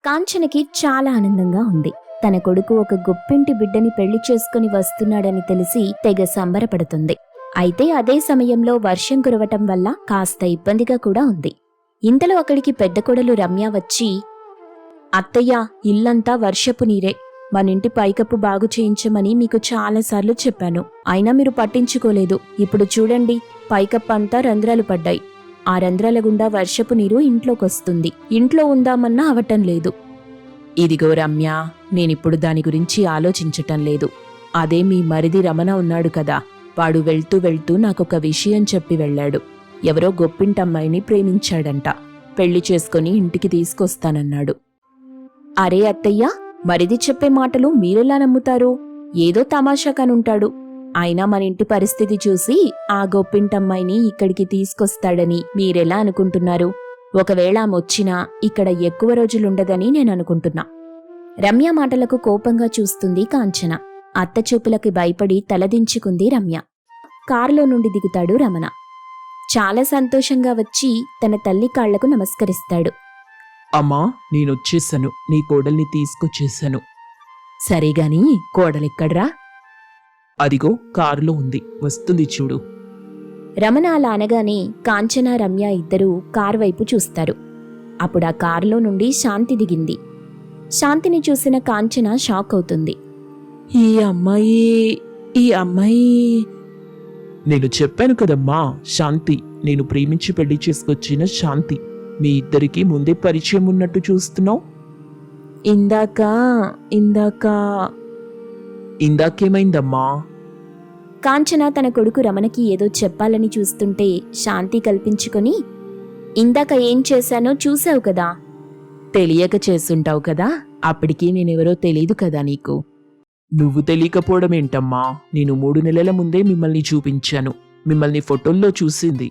కాంచనకి చాలా ఆనందంగా ఉంది. తన కొడుకు ఒక గొప్పింటి బిడ్డని పెళ్లి చేసుకుని వస్తున్నాడని తెలిసి తెగ సంబరపడుతుంది. అయితే అదే సమయంలో వర్షం కురవటం వల్ల కాస్త ఇబ్బందిగా కూడా ఉంది. ఇంతలో అక్కడికి పెద్ద కొడలు రమ్య వచ్చి, అత్తయ్య, ఇల్లంతా వర్షపు నీరే. మనింటి పైకప్పు బాగు చేయించమని మీకు చాలాసార్లు చెప్పాను, అయినా మీరు పట్టించుకోలేదు. ఇప్పుడు చూడండి, పైకప్పు అంతా రంధ్రాలు పడ్డాయి. ఆ రంధ్రాల గుండా వర్షపు నీరు ఇంట్లోకొస్తుంది. ఇంట్లో ఉందామన్నా అవటం లేదు. ఇదిగో రమ్య, నేనిప్పుడు దాని గురించి ఆలోచించటం లేదు. అదే మీ మరిది రమణ ఉన్నాడు కదా, వాడు వెళ్తూ వెళ్తూ నాకొక విషయం చెప్పి వెళ్ళాడు. ఎవరో గొప్పింటమ్మాయిని ప్రేమించాడంట. పెళ్లి చేసుకుని ఇంటికి తీసుకొస్తానన్నాడు. అరే అత్తయ్య, మరిది చెప్పే మాటలు మీరెలా నమ్ముతారు? ఏదో తమాషాకనుంటాడు. అయినా మన ఇంటి పరిస్థితి చూసి ఆ గొప్పింటమ్మాయిని ఇక్కడికి తీసుకొస్తాడని మీరెలా అనుకుంటున్నారు? ఒకవేళ ఆమొచ్చినా ఇక్కడ ఎక్కువ రోజులుండదని నేననుకుంటున్నా. రమ్య మాటలకు కోపంగా చూస్తుంది కాంచన. అత్త చూపులకి భయపడి తలదించుకుంది రమ్య. కారులో నుండి దిగుతాడు రమణ. చాలా సంతోషంగా వచ్చి తన తల్లి కాళ్లకు నమస్కరిస్తాడు. అమ్మా, నేనొచ్చేసాను. నీ కోడల్ని తీసుకొచ్చేసాను. సరేగాని కోడలెక్కడ్రా? అదిగో కారులో ఉంది, వస్తుంది చూడు. రమణ అలా అనగానే కాంచన రమ్య ఇద్దరూ కారు వైపు చూస్తారు. అప్పుడా కారులో నుండి శాంతి దిగింది. శాంతిని చూసిన కాంచన షాక్ అవుతుంది. ఈ అమ్మాయి నేను చెప్పాను కదమ్మా, శాంతి. నేను ప్రేమించి పెళ్లి చేసుకొచ్చిన శాంతి. మీ ఇద్దరికీ ముందే పరిచయం ఉన్నట్టు చూస్తున్నావు. ఇందాకేమైందమ్మా? కాంచన తన కొడుకు రమణకి ఏదో చెప్పాలని చూస్తుంటే శాంతి కల్పించుకొని, ఇందాక ఏం చేశానో చూసావు కదా. తెలియక చేసుంటావు కదా, అప్పటికీ నేనెవరో తెలీదు కదా నీకు. నువ్వు తెలియకపోవడం ఏంటమ్మా? నేను 3 నెలల ముందే మిమ్మల్ని చూపించాను. మిమ్మల్ని ఫోటోల్లో చూసింది.